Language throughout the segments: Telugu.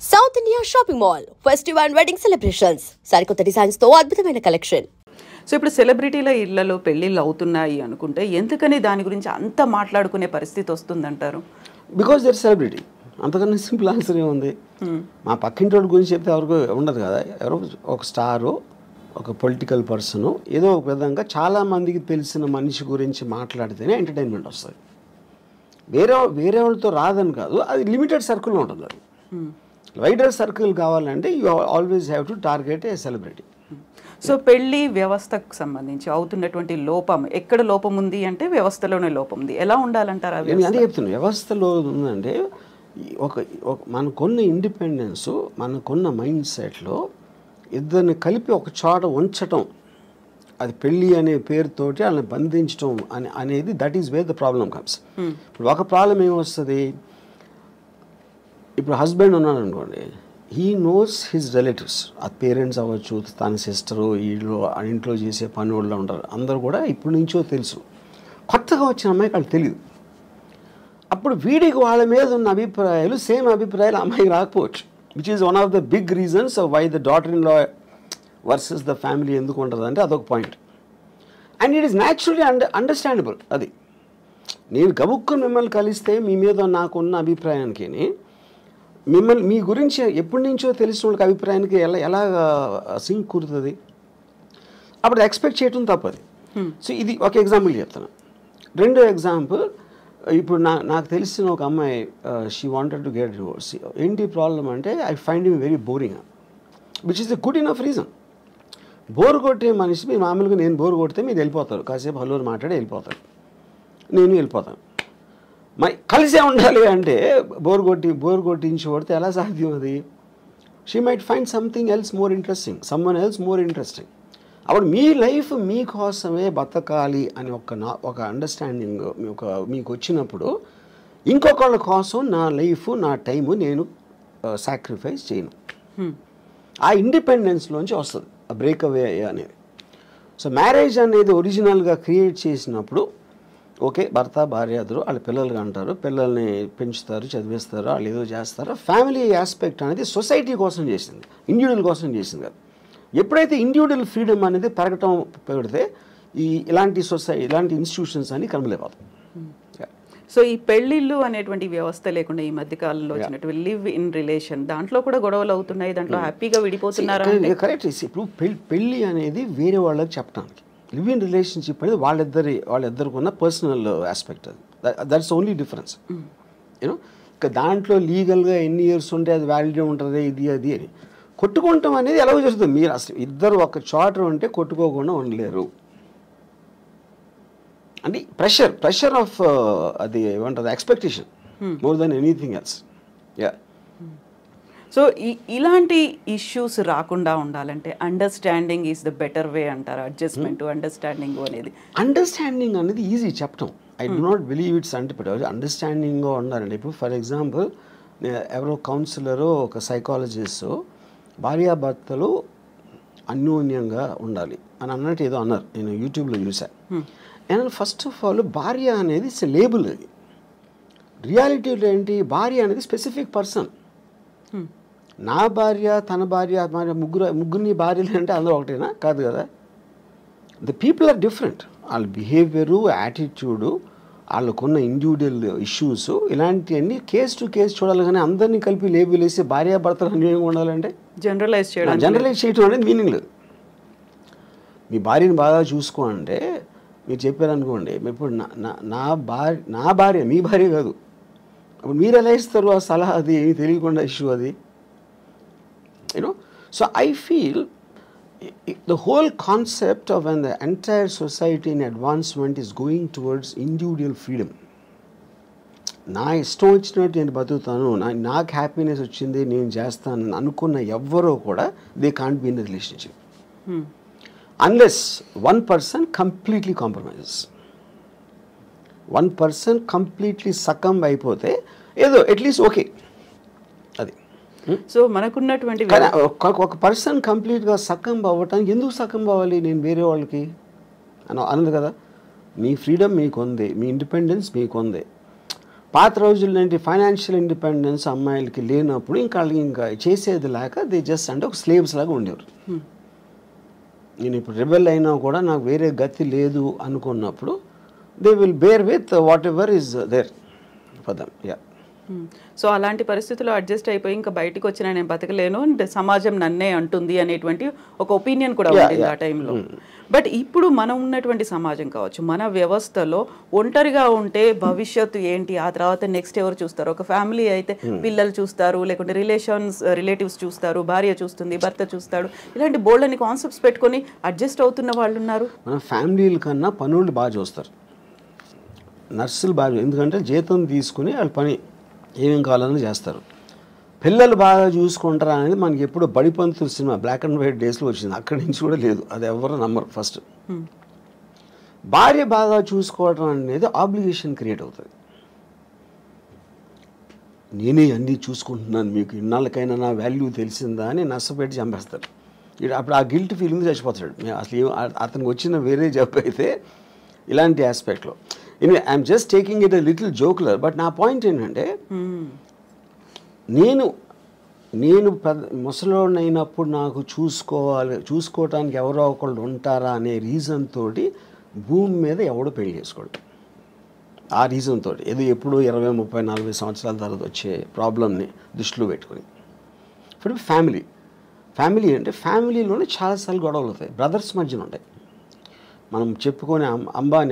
South India shopping mall festival and wedding celebrations సరికొత్త డిజైన్స్ తో అద్భుతమైన కలెక్షన్. సో ఇప్పుడు సెలబ్రిటీల ఇళ్లలో పెళ్ళిళ్ళు అవుతున్నాయి అనుకుంటే ఎందుకని దాని గురించి అంత మాట్లాడుకునే పరిస్థితి వస్తుందంటారు? Because their celebrity. అంతకన్నా సింపుల్ ఆన్సర్ ఏముంది? మా పక్కింటి గురించి చెప్తే ఎవరికి ఉండదు కదా. ఎవరో ఒక స్టారు, ఒక పొలిటికల్ పర్సను, ఏదో ఒక విధంగా చాలామందికి తెలిసిన మనిషి గురించి మాట్లాడితేనే ఎంటర్టైన్మెంట్ వస్తుంది. వేరే వాళ్ళతో రాదని కాదు, అది లిమిటెడ్ సర్కిల్లో ఉంటుంది. అది వైడర్ సర్కిల్ కావాలంటే you always have to target A celebrity. So పెళ్లి వ్యవస్థకు సంబంధించి అవుతున్నటువంటి లోపం, ఎక్కడ లోపం ఉంది అంటే వ్యవస్థలోనే లోపం ఉంది. ఎలా ఉండాలంటారు? అదే చెప్తున్నాను. వ్యవస్థలో ఉందంటే మనకున్న ఇండిపెండెన్స్, మనకున్న మైండ్ సెట్లో ఇద్దరిని కలిపి ఒక చోట ఉంచటం, అది పెళ్ళి అనే పేరుతోటి వాళ్ళని బంధించడం అనేది that is where the problem comes. ఇప్పుడు ఒక ప్రాబ్లం ఏమొస్తుంది, ఇప్పుడు హస్బెండ్ ఉన్నాడు అనుకోండి, హీ నోస్ హిజ్ రిలేటివ్స్, ఆ పేరెంట్స్ అవ్వచ్చు, తన సిస్టరు, వీళ్ళు ఇంట్లో చేసే పని వాళ్ళు ఉంటారు, అందరూ కూడా ఇప్పటి నుంచో తెలుసు. కొత్తగా వచ్చిన అమ్మాయికి వాళ్ళు తెలియదు. అప్పుడు వీడికి వాళ్ళ మీద ఉన్న అభిప్రాయాలు సేమ్ అభిప్రాయాలు అమ్మాయికి రాకపోవచ్చు, which is one of the big reasons why the daughter in law versus the family ఎందుకు ఉంటుంది అంటే అదొక point. And it is naturally understandable. అది నేను గబుక్కుని మిమ్మల్ని కలిస్తే మీ మీద నాకున్న అభిప్రాయానికి, మిమ్మల్ని మీ గురించి ఎప్పటి నుంచో తెలిసిన వాళ్ళకి అభిప్రాయానికి ఎలా సింక్ కుదురుతుంది? అప్పుడు ఎక్స్పెక్ట్ చేయటం తప్పది. సో ఇది ఒక ఎగ్జాంపుల్ చెప్తాను. రెండో ఎగ్జాంపుల్, ఇప్పుడు నాకు తెలిసిన ఒక అమ్మాయి, she wanted to get divorce. ఏంటి ప్రాబ్లం అంటే, I find him very boring, which is the good enough reason. Bore కొట్టే మనిషి, మీరు మామూలుగా నేను బోర్ కొడితే మీరు వెళ్ళిపోతారు, కాసేపు హలో మాట్లాడి వెళ్ళిపోతారు, నేను వెళ్ళిపోతాను. మరి కలిసే ఉండాలి అంటే బోర్ కొట్టించి కొడితే ఎలా సాధ్యం? అది she might find something else more interesting, someone else more interesting. అప్పుడు మీ లైఫ్ మీకోసమే బతకాలి అని ఒక అండర్స్టాండింగ్ మీకు వచ్చినప్పుడు, ఇంకొకళ్ళ కోసం నా లైఫ్, నా టైము నేను సాక్రిఫైస్ చేయను. ఆ ఇండిపెండెన్స్లోంచి వస్తుంది ఆ బ్రేక్అవే అనేది. సో మ్యారేజ్ అనేది ఒరిజినల్గా క్రియేట్ చేసినప్పుడు, ఓకే, భర్త భార్య ఇద్దరు వాళ్ళ పిల్లలుగా అంటారు, పిల్లల్ని పెంచుతారు, చదివిస్తారు, వాళ్ళు ఏదో చేస్తారు. ఫ్యామిలీ ఆస్పెక్ట్ అనేది సొసైటీ కోసం చేసింది, ఇండివిజువల్ కోసం చేసింది కాదు. ఎప్పుడైతే ఇండివిజువల్ ఫ్రీడమ్ అనేది పెరగటం పెడితే ఇలాంటి ఇన్స్టిట్యూషన్స్ అన్ని కనుమలేకపోతాయి. సో ఈ పెళ్ళిళ్ళు అనేటువంటి వ్యవస్థ లేకుండా ఈ మధ్య కాలంలో వచ్చినటువంటి లివ్ ఇన్ రిలేషన్, దాంట్లో కూడా గొడవలు అవుతున్నాయి, దాంట్లో హ్యాపీగా విడిపోతున్నారు. కరెక్ట్. ఇప్పుడు పెళ్ళి అనేది వేరే వాళ్ళకి చెప్పడానికి, లివ్ ఇన్ రిలేషన్షిప్ అనేది వాళ్ళిద్దరికి ఉన్న పర్సనల్ ఆస్పెక్ట్. అది దట్స్ ఓన్లీ డిఫరెన్స్. యూనో, ఇక దాంట్లో లీగల్గా ఎన్ని ఇయర్స్ ఉంటే అది వ్యాలిడ్ ఉంటుంది, ఇది అది అని. కొట్టుకుంటాం అనేది ఎలా జరుగుతుంది? మీరు అసలు ఇద్దరు ఒక చోట ఉంటే కొట్టుకోకుండా ఉండలేరు. అంటే ప్రెషర్ ఆఫ్ అది ఏమంటుంది, expectation more than anything else. Yeah. So ఇలాంటి ఇష్యూస్ రాకుండా ఉండాలంటే understanding is the better way అంటారు. అడ్జస్ట్మెంట్ అండర్స్టాండింగ్ అనేది ఈజీ చెప్పటం. I do not believe it's అండర్స్టాండింగ్గా ఉండాలండి. ఇప్పుడు ఫర్ ఎగ్జాంపుల్, ఎవరో కౌన్సిలరు, ఒక సైకాలజిస్టు భార్యాభర్తలు అన్యోన్యంగా ఉండాలి అని అన్నట్టు ఏదో అన్నారు, నేను యూట్యూబ్లో చూసాను. అండ్ ఫస్ట్ ఆఫ్ ఆల్, భార్య అనేది ఇట్స్ లేబుల్. అది రియాలిటీలో ఏంటి, భార్య అనేది స్పెసిఫిక్ పర్సన్. నా భార్య, తన భార్య, ముగ్గురిని భార్యలు అంటే అందరూ ఒకటేనా? కాదు కదా. The people are different. వాళ్ళ బిహేవియరు, యాటిట్యూడు, వాళ్ళకున్న ఇండివిజువల్ ఇష్యూస్, ఇలాంటివన్నీ కేస్ టు కేస్ చూడాలి. కానీ అందరినీ కలిపి లేబుల్ వేసి భార్యాభర్తలు అన్యోన్యంగా ఉండాలంటే జనరలైజ్ చేయడం అనేది మీనింగ్ లేదు. మీ భార్యని బాగా చూసుకోవాలంటే మీరు చెప్పారనుకోండి, ఇప్పుడు నా భార్య మీ భార్య కాదు, అప్పుడు మీరు ఎలా ఇస్తారు ఆ సలహా? అది ఏమి తెలియకుండా ఇష్యూ అది. You know, so I feel the whole concept of when the entire society in advancement is going towards individual freedom. నా ఇష్టం వచ్చినట్టు నేను బతుకుతాను, నాకు హ్యాపీనెస్ వచ్చింది నేను చేస్తాను అనుకున్న ఎవ్వరూ కూడా they can't be in the relationship unless one person completely compromises. One person completely succumb అయిపోతే ఏదో అట్లీస్ట్ ఓకే. అది సో మనకున్నటువంటి ఒక పర్సన్ కంప్లీట్గా సకంబ్ అవ్వటానికి ఎందుకు సకంబ్ అవ్వాలి నేను వేరే వాళ్ళకి అన్నది కదా. మీ ఫ్రీడమ్ మీకు ఉంది, మీ ఇండిపెండెన్స్ మీకు ఉంది. పాత రోజుల్లో ఏంటి ఫైనాన్షియల్ ఇండిపెండెన్స్ అమ్మాయిలకి లేనప్పుడు ఇంకా వాళ్ళకి ఇంకా చేసేది లేక దే జస్ట్ అంటే ఒక స్లేవ్స్ లాగా ఉండేవారు. నేను ఇప్పుడు రెబెల్ అయినా కూడా నాకు వేరే గతి లేదు అనుకున్నప్పుడు they will bear with whatever is there for them. Yeah. So అలాంటి పరిస్థితుల్లో అడ్జస్ట్ అయిపోయి ఇంకా బయటకు వచ్చినా నేను బతకలేను, సమాజం నన్నే అంటుంది అనేటువంటి ఒక ఒపీనియన్ కూడా ఉంది ఆ టైంలో. బట్ ఇప్పుడు మనం ఉన్నటువంటి సమాజం కావచ్చు, మన వ్యవస్థలో ఒంటరిగా ఉంటే భవిష్యత్తు ఏంటి, ఆ తర్వాత నెక్స్ట్ ఎవరు చూస్తారు? ఒక ఫ్యామిలీ అయితే పిల్లలు చూస్తారు, లేకుంటే రిలేటివ్స్ చూస్తారు, భార్య చూస్తుంది, భర్త చూస్తాడు, ఇలాంటి బోల్డని కాన్సెప్ట్స్ పెట్టుకొని అడ్జస్ట్ అవుతున్న వాళ్ళు ఉన్నారు. మన ఫ్యామిలీల కన్నా పనులు బాగా చూస్తారు, నర్సులు బాగా, ఎందుకంటే జీతం తీసుకుని వాళ్ళు పని ఏమేం కావాలని చేస్తారు. పిల్లలు బాగా చూసుకుంటారా అనేది మనకి ఎప్పుడు Badipantulu cinema black and white డేస్లో వచ్చింది, అక్కడి నుంచి కూడా లేదు, అది ఎవరు నమ్మరు. ఫస్ట్ భార్య బాగా చూసుకోవడం అనేది ఆబ్లిగేషన్ క్రియేట్ అవుతుంది. నేనే అన్నీ చూసుకుంటున్నాను, మీకు ఇన్నాళ్ళకైనా నా వాల్యూ తెలిసిందా అని నష్టపెట్టి చంపేస్తారు. అప్పుడు ఆ గిల్ట్ ఫీలింగ్ చచ్చిపోతాడు. అసలు అతనికి వచ్చిన వేరే జాబ్ అయితే ఇలాంటి ఆస్పెక్ట్లో. I'm just taking it a little jocular. But నా పాయింట్ ఏంటంటే నేను ముసలోడిని అయినప్పుడు నాకు చూసుకోవటానికి ఎవరో ఒకళ్ళు ఉంటారా అనే రీజన్ తోటి భూమి మీద ఎవడో పెళ్లి చేసుకోడు. ఆ రీజన్ తోటి ఏదో ఎప్పుడు 20, 30, 40 సంవత్సరాల తర్వాత వచ్చే ప్రాబ్లమ్ని దృష్టిలో పెట్టుకుని. ఇప్పుడు ఫ్యామిలీ అంటే ఫ్యామిలీలోనే చాలాసార్లు గొడవలు అవుతాయి, బ్రదర్స్ మధ్యన ఉంటాయి. మనం చెప్పుకొని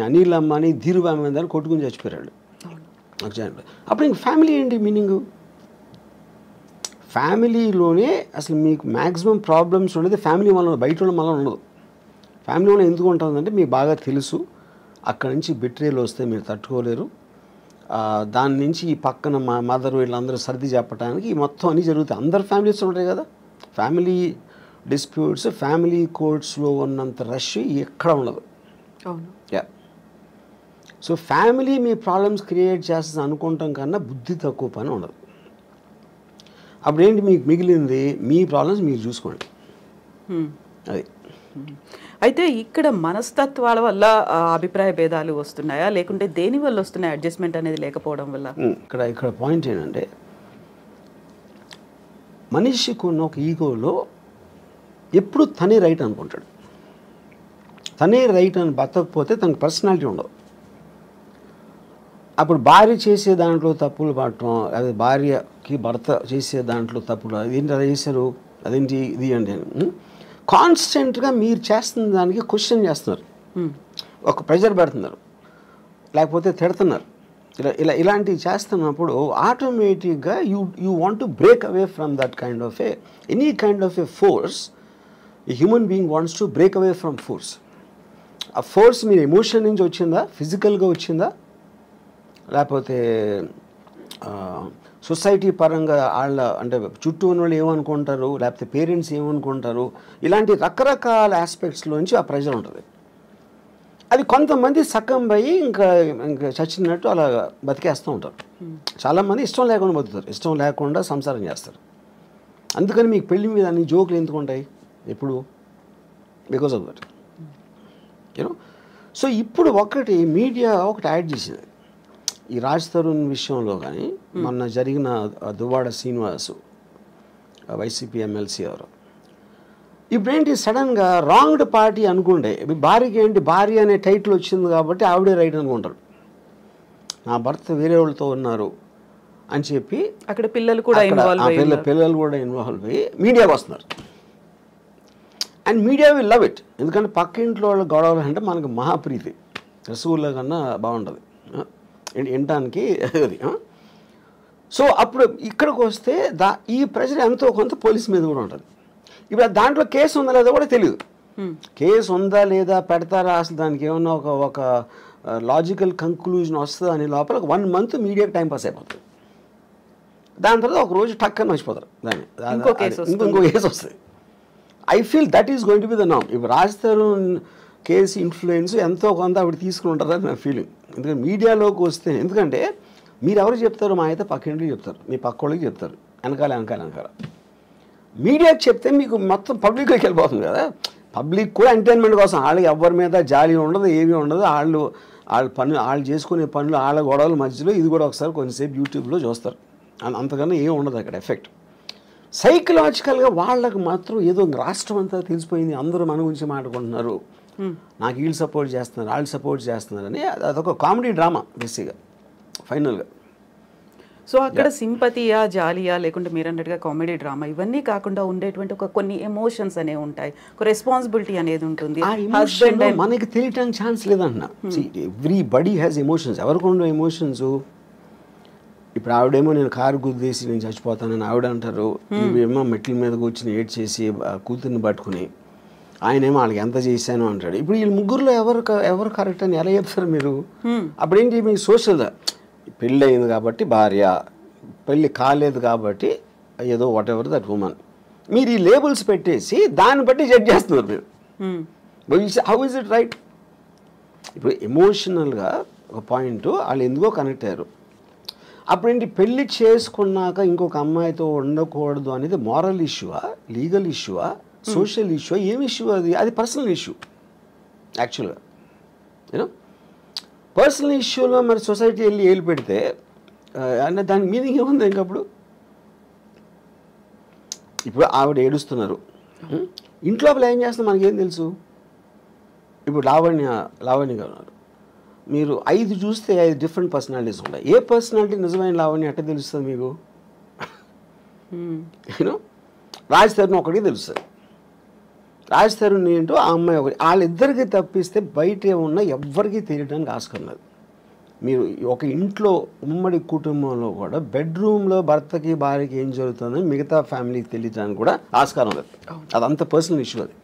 అనిల్ అంబానీ ధీరుభాయ్ అంబానీ కొట్టుకుని చచ్చిపోయాడు. అప్పుడు ఇంక ఫ్యామిలీ ఏంటి మీనింగ్? ఫ్యామిలీలోనే అసలు మీకు మ్యాక్సిమం ప్రాబ్లమ్స్ ఉండేది ఫ్యామిలీ వల్ల, బయట ఉన్న వల్ల ఉండదు. ఫ్యామిలీ వల్ల ఎందుకు ఉంటుందంటే మీకు బాగా తెలుసు అక్కడి నుంచి బిట్రేలు వస్తే మీరు తట్టుకోలేరు, దాని నుంచి ఈ పక్కన మా మదర్ వీళ్ళందరూ సర్ది చెప్పడానికి మొత్తం అన్నీ జరుగుతాయి. అందరు ఫ్యామిలీస్ ఉంటాయి కదా. ఫ్యామిలీ డిస్ప్యూట్స్, ఫ్యామిలీ కోర్ట్స్లో ఉన్నంత రష్ ఎక్కడ ఉండదు. యా. సో ఫ్యామిలీ మీ ప్రాబ్లమ్స్ క్రియేట్ చేస్తుంది అనుకుంటాం కన్నా బుద్ధి తక్కువ పని ఉండదు. అప్పుడేంటి మీకు మిగిలింది, మీ ప్రాబ్లమ్స్ మీరు చూసుకోండి. అది. అయితే ఇక్కడ మనస్తత్వాల వల్ల అభిప్రాయ భేదాలు వస్తున్నాయా, లేకుంటే దేని వల్ల వస్తున్నాయి అడ్జస్ట్మెంట్ అనేది లేకపోవడం వల్ల? ఇక్కడ పాయింట్ ఏంటంటే మనిషికి ఉన్న ఒక ఈగోలో ఎప్పుడు తనే రైట్ అనుకుంటాడు. తనే రైట్ అని బతకపోతే తనకు పర్సనాలిటీ ఉండదు. అప్పుడు భార్య చేసే దాంట్లో తప్పులు పడటం, అదే భార్యకి భర్త చేసే దాంట్లో తప్పులు, అదేంటి అలా చేశారు, అదేంటి ఇది అంటే కాన్స్టెంట్గా మీరు చేస్తున్న దానికి క్వశ్చన్ చేస్తున్నారు, ఒక ప్రెషర్ పెడుతున్నారు, లేకపోతే తిడుతున్నారు. ఇలాంటివి చేస్తున్నప్పుడు ఆటోమేటిక్గా you want to break away from that kind of any kind of A force. A human being wants to break away from force. ఆ ఫోర్స్ మీరు ఎమోషన్ నుంచి వచ్చిందా, ఫిజికల్గా వచ్చిందా, లేకపోతే సొసైటీ పరంగా వాళ్ళ అంటే చుట్టూ ఉన్న వాళ్ళు ఏమనుకుంటారు, లేకపోతే పేరెంట్స్ ఏమనుకుంటారు, ఇలాంటి రకరకాల ఆస్పెక్ట్స్లోంచి ఆ ప్రెషర్ ఉంటుంది. అది కొంతమంది సకంబయ్యి ఇంకా చచ్చినట్టు అలా బతికేస్తూ ఉంటారు. చాలామంది ఇష్టం లేకుండా బతుకుతారు, ఇష్టం లేకుండా సంసారం చేస్తారు. అందుకని మీకు పెళ్లి మీద అన్ని జోకులు ఎందుకు ఉంటాయి ఎప్పుడు? Because of that you know. So ఇప్పుడు మీడియా ఒకటి యాడ్ చేసింది ఈ రాజ్ తరుణ్ విషయంలో. కానీ మొన్న జరిగిన దువ్వాడ శ్రీనివాసు వైసీపీ ఎమ్మెల్సీ ఎవరు, ఇప్పుడేంటి సడన్గా రాంగ్డ్ పార్టీ అనుకుంటే భార్యకి ఏంటి, భార్య అనే టైటిల్ వచ్చింది కాబట్టి ఆవిడే రైట్ అనుకుంటారు. నా భర్త వేరే వాళ్ళతో ఉన్నారు అని చెప్పి అక్కడ పిల్లలు కూడా ఇన్వాల్వ్ అయ్యి మీడియాకి వస్తున్నారు. And media will love it, ఎందుకంటే పక్క ఇంట్లో వాళ్ళ గొడవలు అంటే మనకు మహాప్రీతి, రసగుల్లా కన్నా బాగుంటుంది వినటానికి అది. సో అప్పుడు ఇక్కడికి వస్తే ఈ ప్రెషర్ ఎంతో కొంత పోలీస్ మీద కూడా ఉంటుంది. ఇప్పుడు దాంట్లో కేసు ఉందా లేదా కూడా తెలియదు. కేసు ఉందా లేదా పెడతారా, అసలు దానికి ఏమన్నా ఒక లాజికల్ కంక్లూజన్ వస్తుందా అని లోపల 1 month మీడియాకి టైంపాస్ అయిపోతుంది. దాని తర్వాత ఒక రోజు టక్కని మర్చిపోతారు దాన్ని, ఇంకో కేసు వస్తుంది. I feel that is going to be the norm. ఇప్పుడు రాజ్ తరుణ్ కేసు ఇన్ఫ్లుయెన్స్ ఎంతో కొంత ఆవిడ తీసుకుని ఉంటారని నా ఫీలింగ్. ఎందుకంటే మీడియాలోకి వస్తే, ఎందుకంటే మీరు ఎవరు చెప్తారు, మా అయితే పక్కింటికి చెప్తారు, మీ పక్క వాళ్ళకి చెప్తారు, వెనకాల మీడియాకి చెప్తే మీకు మొత్తం పబ్లిక్లోకి వెళ్ళిపోతుంది కదా. పబ్లిక్ కూడా ఎంటర్టైన్మెంట్ కోసం, వాళ్ళకి ఎవరి మీద జాలి ఉండదు, ఏమీ ఉండదు, వాళ్ళు వాళ్ళు చేసుకునే పనులు వాళ్ళ గొడవల మధ్యలో ఇది కూడా ఒకసారి కొంచెంసేపు యూట్యూబ్లో చూస్తారు. అంతకన్నా ఏం ఉండదు అక్కడ ఎఫెక్ట్. సైకలాజికల్గా వాళ్ళకు మాత్రం ఏదో రాష్ట్రం అంతా తెలిసిపోయింది, అందరూ మన గురించి మాట్లాడుకుంటున్నారు, నాకు వీళ్ళు సపోర్ట్ చేస్తున్నారు, వాళ్ళు సపోర్ట్ చేస్తున్నారు అని అదొక కామెడీ డ్రామా బేసిక్గా ఫైనల్గా. సో అక్కడ సింపతియా, జాలియా, లేకుంటే మీరు అన్నట్టుగా కామెడీ డ్రామా ఇవన్నీ కాకుండా ఉండేటువంటి కొన్ని ఎమోషన్స్ అనేవి ఉంటాయి, ఒక రెస్పాన్సిబిలిటీ అనేది ఉంటుంది. హస్బెండ్ మనకి తెలియటానికి ఛాన్స్ లేదన్నా. Everybody has emotions. ఎవరికి ఉండవు ఎమోషన్స్? ఇప్పుడు ఆవిడేమో నేను కారు గుద్దేసి నేను చచ్చిపోతానని ఆవిడ అంటారు, ఇవేమో మెట్ల మీద కూర్చుని ఏడ్ చేసి కూతుర్ని పట్టుకుని ఆయనేమో వాళ్ళకి ఎంత చేశాను అంటాడు. ఇప్పుడు వీళ్ళు ముగ్గురులో ఎవరు కరెక్ట్ అని ఎలా చెప్తారు మీరు? అప్పుడేంటి మీ సోషల్ పెళ్ళి అయింది కాబట్టి భార్య, పెళ్ళి కాలేదు కాబట్టి ఏదో వాట్ ఎవర్ దట్ ఉమెన్, మీరు ఈ లేబుల్స్ పెట్టేసి దాన్ని బట్టి జడ్జ్ చేస్తున్నారు మీరు. How is it right? ఇప్పుడు ఎమోషనల్గా ఒక పాయింట్ వాళ్ళు ఎందుకో కనెక్ట్ అయ్యారు. అప్పుడేంటి పెళ్ళి చేసుకున్నాక ఇంకొక అమ్మాయితో ఉండకూడదు అనేది మారల్ ఇష్యూవా, లీగల్ ఇష్యూవా, సోషల్ ఇష్యూ, ఏం ఇష్యూ అది? అది పర్సనల్ ఇష్యూ యాక్చువల్గా. యూనో పర్సనల్ ఇష్యూలో మరి సొసైటీ వెళ్ళి ఏలు పెడితే అంటే దాని మీనింగ్ ఏముంది ఇంకప్పుడు? ఇప్పుడు ఆవిడ ఏడుస్తున్నారు, ఇంట్లో ఏం చేస్తున్నా మనకేం తెలుసు? ఇప్పుడు లావణ్య గారు ఉన్నారు, మీరు 5 చూస్తే 5 డిఫరెంట్ పర్సనాలిటీస్ ఉంటాయి. ఏ పర్సనాలిటీ నిజమైన లావణ్య ఎట్లా తెలుస్తుంది మీకు? యూనో రాజ్ తరుణ్ ఒకటి తెలుస్తుంది, రాజ్ తరుణ్ ఏంటో ఆ అమ్మాయి ఒకటి. వాళ్ళిద్దరికి తప్పిస్తే బయట ఏమున్నా ఎవ్వరికీ తెలియడానికి ఆస్కారం లేదు. మీరు ఒక ఇంట్లో ఉమ్మడి కుటుంబంలో కూడా బెడ్రూమ్లో భర్తకి భార్యకి ఏం జరుగుతుందని మిగతా ఫ్యామిలీకి తెలియడానికి కూడా ఆస్కారం లేదు. అదంత పర్సనల్ ఇష్యూ అది.